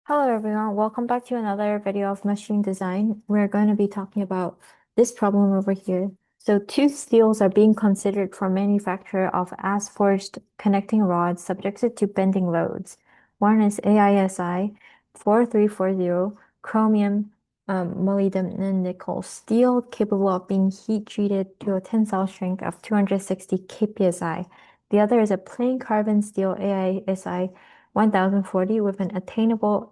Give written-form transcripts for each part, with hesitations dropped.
Hello everyone, welcome back to another video of machine design. We're going to be talking about this problem over here. So two steels are being considered for manufacture of as-forged connecting rods subjected to bending loads. One is AISI 4340 chromium molybdenum nickel steel capable of being heat treated to a tensile strength of 260 kpsi. The other is a plain carbon steel AISI 1040 with an attainable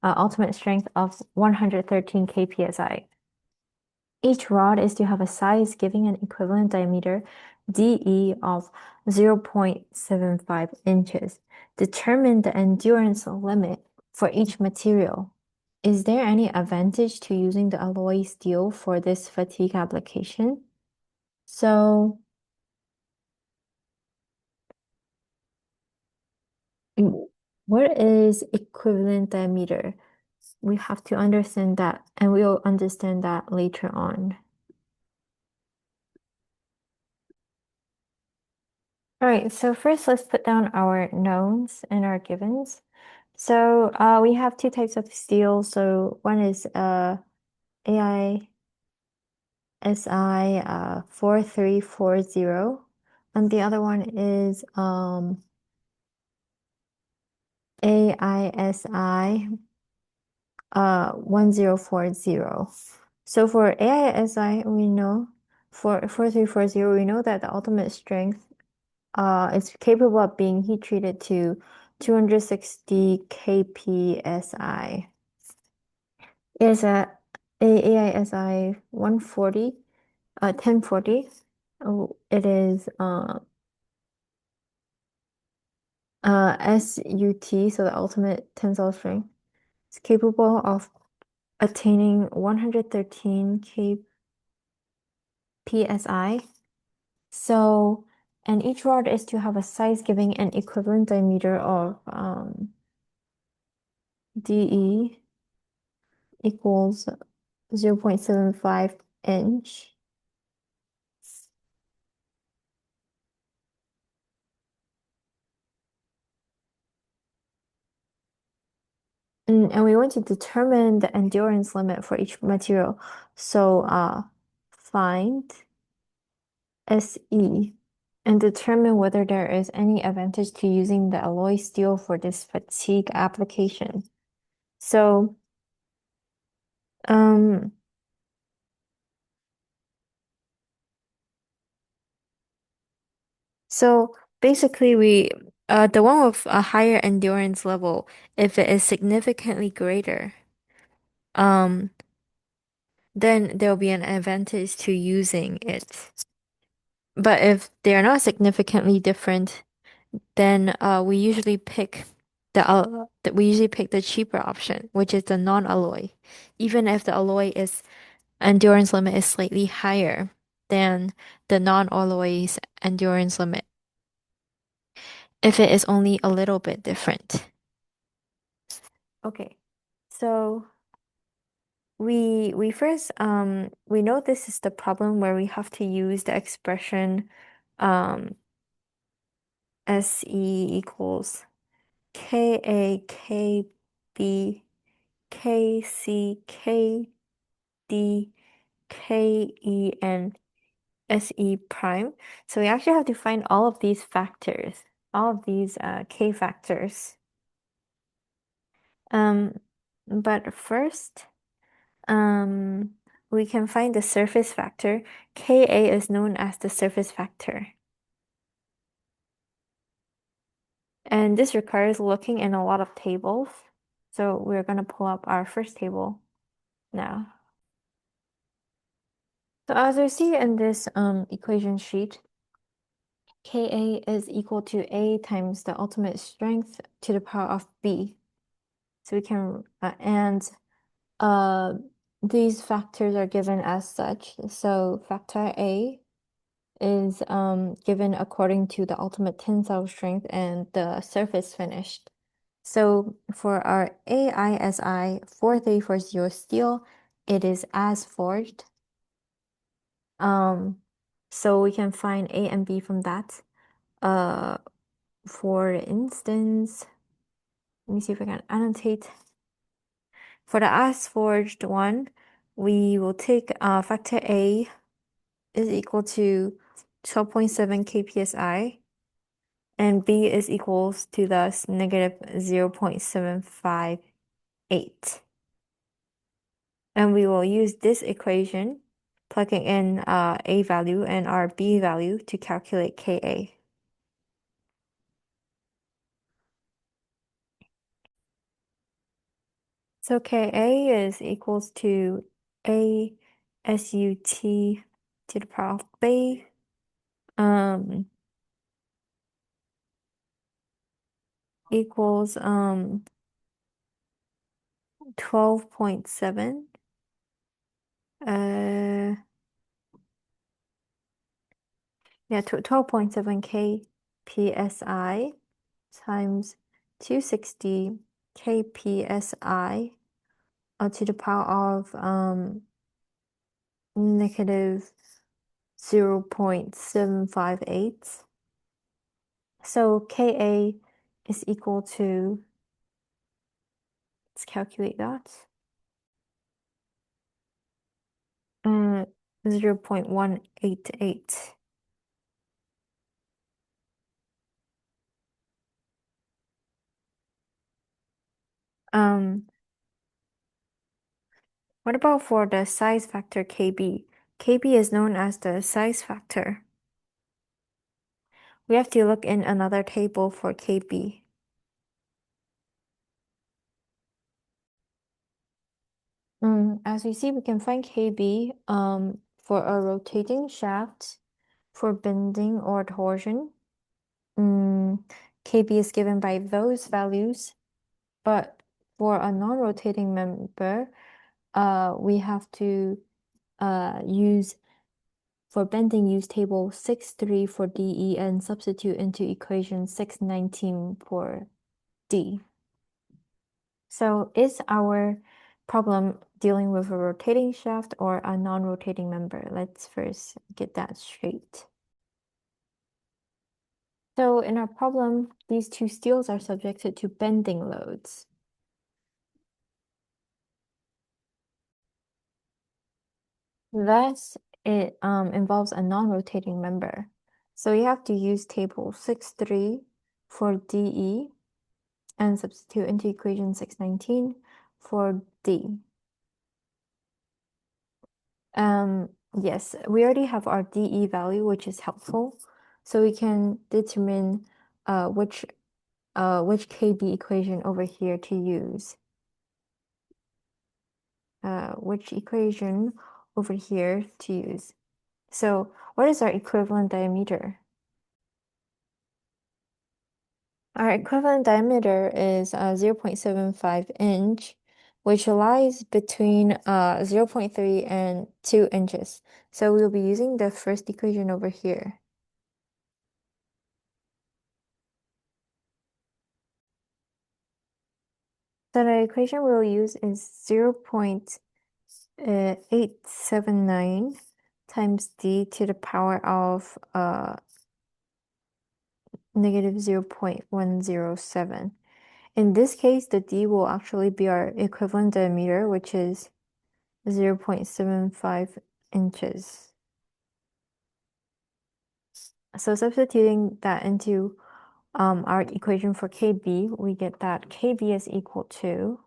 ultimate strength of 113 kpsi. Each rod is to have a size giving an equivalent diameter DE of 0.75 inches. Determine the endurance limit for each material. Is there any advantage to using the alloy steel for this fatigue application? So what is equivalent diameter? We have to understand that, and we'll understand that later on. All right, so first let's put down our knowns and our givens. So we have two types of steel. So one is AISI 4340, and the other one is AISI 1040. So for AISI, we know for 4340, we know that the ultimate strength is capable of being heat treated to 260 kpsi. It is a AISI 140, 1040. Oh, it is SUT, so the ultimate tensile strength. It's capable of attaining 113 kpsi. So, and each rod is to have a size giving an equivalent diameter of DE equals 0.75 inch. And we want to determine the endurance limit for each material. So find SE and determine whether there is any advantage to using the alloy steel for this fatigue application. So um so basically we the one with a higher endurance level, if it is significantly greater, um then there'll be an advantage to using it. But if they're not significantly different, then we usually pick the cheaper option, which is the non-alloy, even if the alloy is endurance limit is slightly higher than the non-alloy's endurance limit, if it is only a little bit different. Okay, so we first we know this is the problem where we have to use the expression um SE equals KA KB KC KD KEN SE prime. So we actually have to find all of these factors, all of these K factors. Um, but first, um, we can find the surface factor. Ka is known as the surface factor. And this requires looking in a lot of tables. So we're going to pull up our first table now. So as we see in this equation sheet, Ka is equal to A times the ultimate strength to the power of B. So we can, and uh, these factors are given as such. So factor A is given according to the ultimate tensile strength and the surface finished. So for our AISI 4340 steel, it is as forged. So we can find A and B from that. For instance, let me see if I can annotate. For the as-forged one, we will take factor A is equal to 12.7 kpsi, and B is equals to thus negative 0.758. And we will use this equation, plugging in A value and our B value to calculate Ka. So Ka is equals to A SUT to the power of B equals 12.7 uh yeah, 12.7 kpsi times 260 kpsi to the power of negative 0.758. So Ka is equal to, let's calculate that, 0.188. What about for the size factor Kb? Kb is known as the size factor. We have to look in another table for Kb. As we see, we can find Kb for a rotating shaft for bending or torsion. Kb is given by those values, but for a non-rotating member, we have to use for bending, use table 6.3 for DE and substitute into equation 6.19 for D. So is our problem dealing with a rotating shaft or a non-rotating member? Let's first get that straight. So in our problem, these two steels are subjected to bending loads. Thus, it involves a non-rotating member. So you have to use table 6.3 for DE and substitute into equation 6.19 for D. Yes, we already have our DE value, which is helpful. So we can determine which KB equation over here to use. Which equation over here to use. So what is our equivalent diameter? Our equivalent diameter is 0.75 inch, which lies between 0.3 and 2 inches. So we'll be using the first equation over here. So the equation we'll use is 0.879 times d to the power of negative 0.107. In this case, the d will actually be our equivalent diameter, which is 0.75 inches. So substituting that into our equation for KB, we get that KB is equal to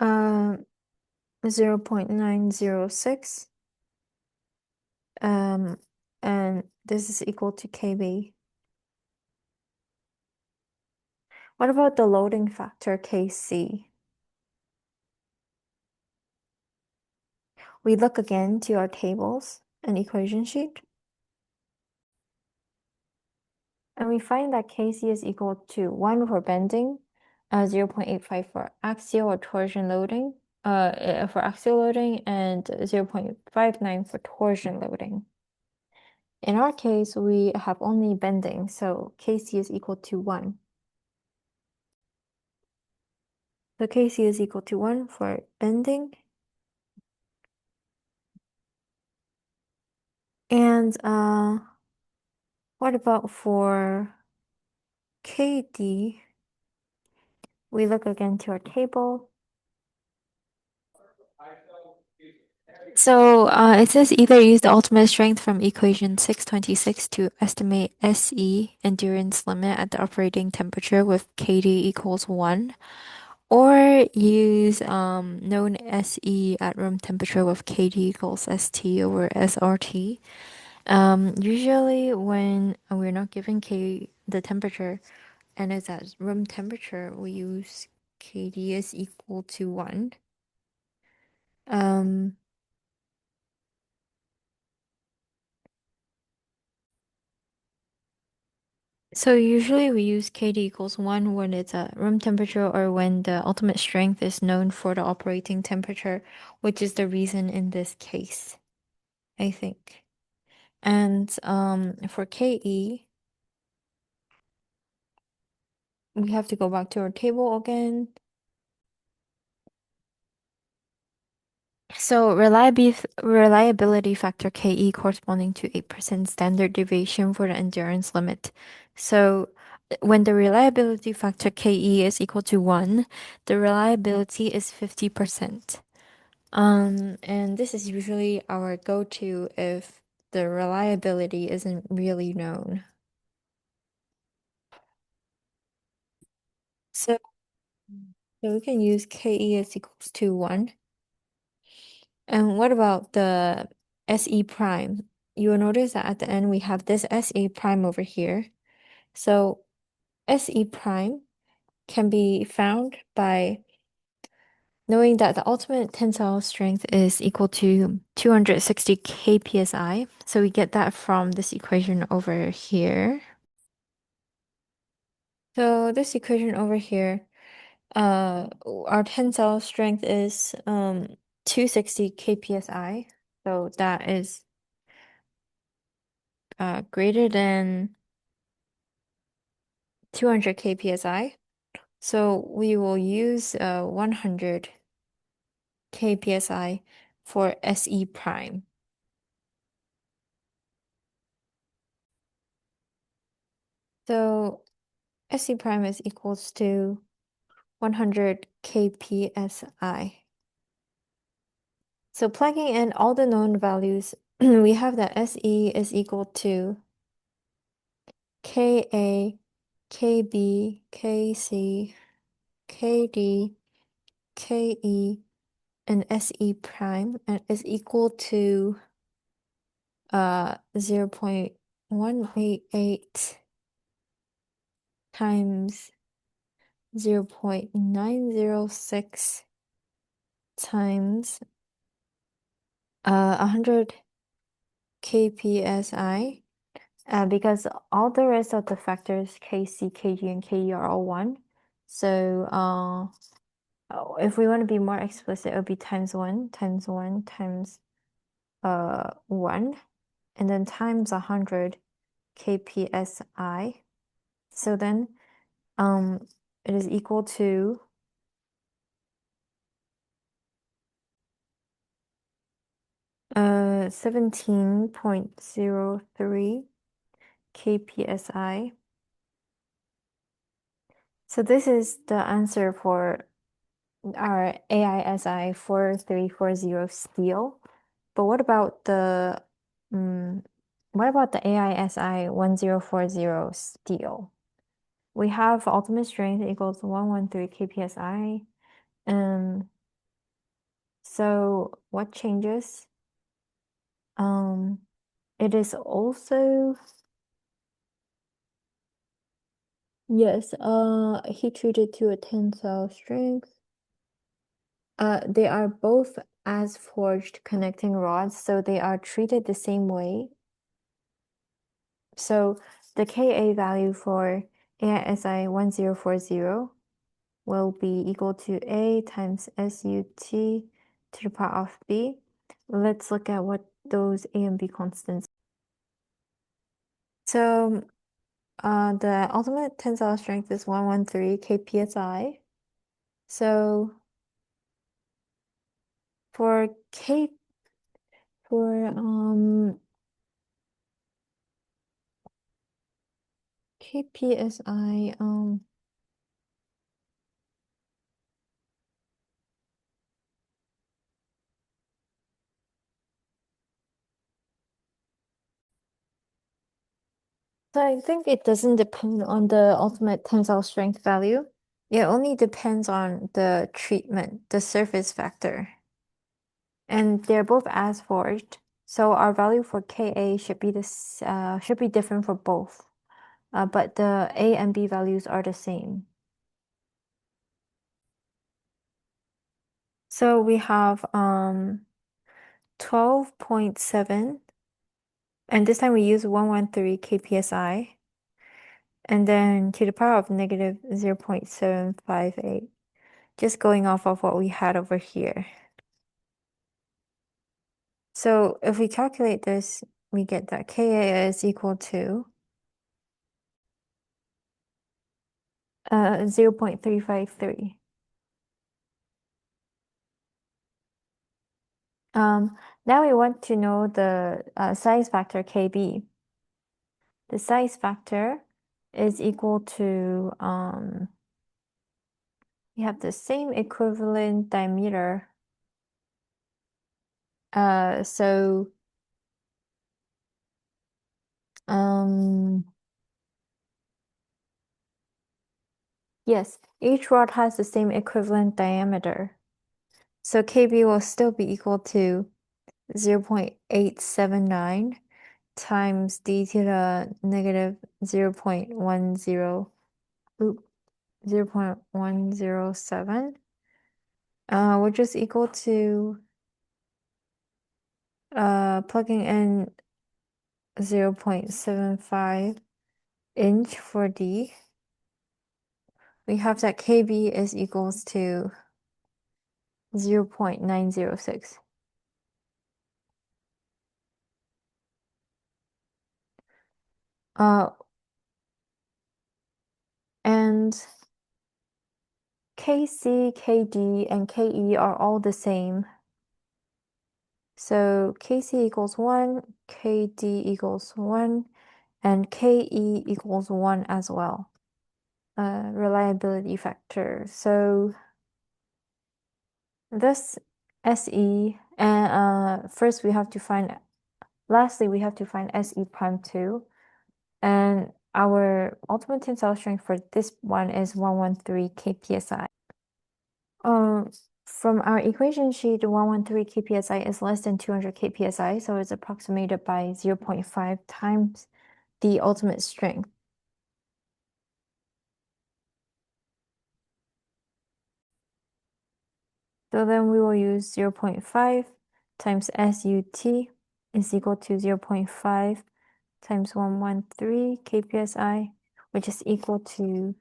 0.906, and this is equal to KB. What about the loading factor KC? We look again to our tables and equation sheet, and we find that KC is equal to 1 for bending, 0.85 for axial or torsion loading, for axial loading, and 0.59 for torsion loading. In our case, we have only bending, so Kc is equal to 1. So Kc is equal to 1 for bending. And what about for Kd? we look again to our table. So it says either use the ultimate strength from equation 626 to estimate SE endurance limit at the operating temperature with KD equals 1, or use known SE at room temperature with KD equals ST over SRT. Usually when we're not given the temperature and it's at room temperature, we use KD is equal to 1. Um, So usually we use KD equals 1 when it's at room temperature or when the ultimate strength is known for the operating temperature, which is the reason in this case, I think. And for KE, we have to go back to our table again. So reliability factor KE corresponding to 8% standard deviation for the endurance limit. So when the reliability factor KE is equal to 1, the reliability is 50%. And this is usually our go-to if the reliability isn't really known. So, so we can use KE is equals to 1. And what about the SE prime? You will notice that at the end we have this SE prime over here. So SE prime can be found by knowing that the ultimate tensile strength is equal to 260 kpsi. So we get that from this equation over here. So this equation over here, our tensile strength is 260 kpsi. So that is greater than 200 kpsi. So we will use 100 kpsi for SE prime. So SE prime is equals to 100 kpsi. So plugging in all the known values, we have that SE is equal to KA, KB, KC, KD, KE, and SE prime, and is equal to 0.188 times 0.906 times 100 kpsi. Because all the rest of the factors, KC, KG, and KE are all 1. So if we want to be more explicit, it would be times 1, times 1, times 1, and then times 100 kpsi. So then it is equal to 17.03 kpsi. So this is the answer for our AISI 4340 steel. But what about the AISI 1040 steel? We have ultimate strength equals 113 kpsi. So what changes? It is also yes, heat treated to a tensile strength. They are both as forged connecting rods, so they are treated the same way. So the Ka value for AISI 1040 will be equal to A times SUT to the power of B. Let's look at what those A and B constants. So the ultimate tensile strength is 113 kpsi. So for K for kpsi So I think it doesn't depend on the ultimate tensile strength value. It only depends on the treatment, the surface factor. And they're both as forged. So our value for Ka should be this should be different for both. But the A and B values are the same. So we have 12.7, and this time we use 113 kpsi, and then to the power of negative 0.758, just going off of what we had over here. So if we calculate this, we get that Ka is equal to 0.353. Now we want to know the size factor Kb. The size factor is equal to, we have the same equivalent diameter. So yes, each rod has the same equivalent diameter. So Kb will still be equal to 0.879 times d to the negative 0.10, 0.107, which is equal to plugging in 0.75 inch for D. We have that Kb is equals to 0.906. And Kc, Kd, and Ke are all the same. So Kc equals 1, Kd equals 1, and Ke equals 1 as well. Reliability factor. So this Se, and first we have to find, lastly, we have to find Se prime 2. And our ultimate tensile strength for this one is 113 kpsi. From our equation sheet, 113 kpsi is less than 200 kpsi, so it's approximated by 0.5 times the ultimate strength. So then we will use 0.5 times SUT is equal to 0.5 times 113 kpsi, which is equal to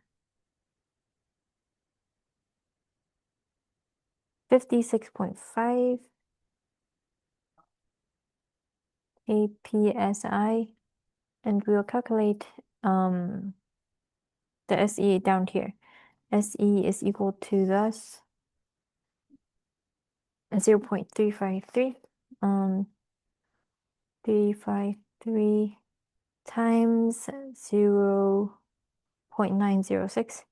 56.5 kpsi, and we'll calculate the SE down here. SE is equal to thus 0.353 353 times 0.906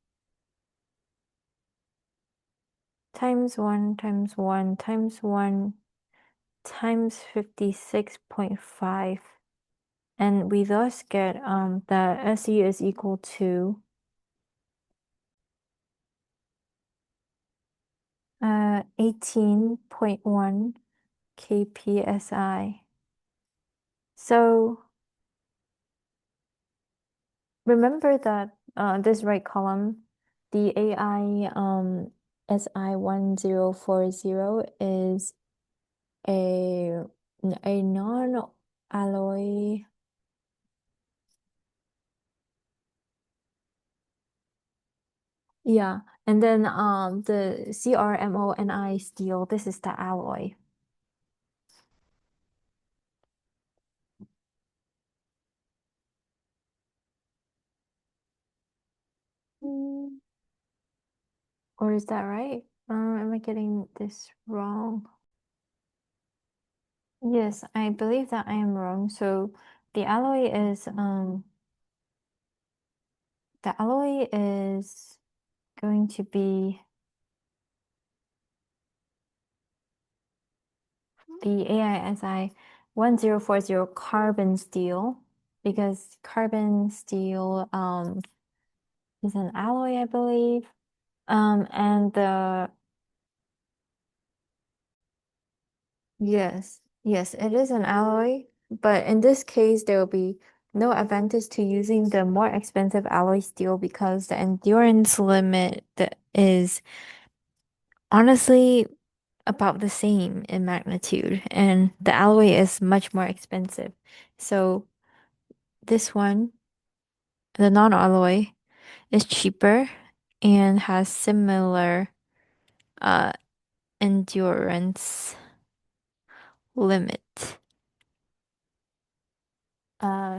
times 1 times 1 times 1 times 56.5, and we thus get that SE is equal to 18.1 kpsi. So remember that this right column, the AI SI1040 is a non-alloy. Yeah, and then the CRMONI steel, this is the alloy. Mm, or is that right? Am I getting this wrong? Yes, I believe that I am wrong. So the alloy is going to be the AISI 1040 carbon steel. because carbon steel is an alloy, I believe. And yes, it is an alloy, but in this case, there will be no advantage to using the more expensive alloy steel because the endurance limit that is honestly about the same in magnitude, and the alloy is much more expensive. So this one, the non-alloy, is cheaper and has similar uh endurance limit.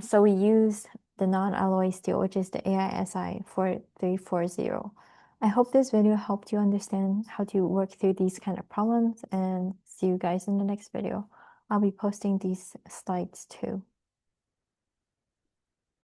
So we use the non-alloy steel, which is the AISI 4340. I hope this video helped you understand how to work through these kind of problems, and see you guys in the next video. I'll be posting these slides too.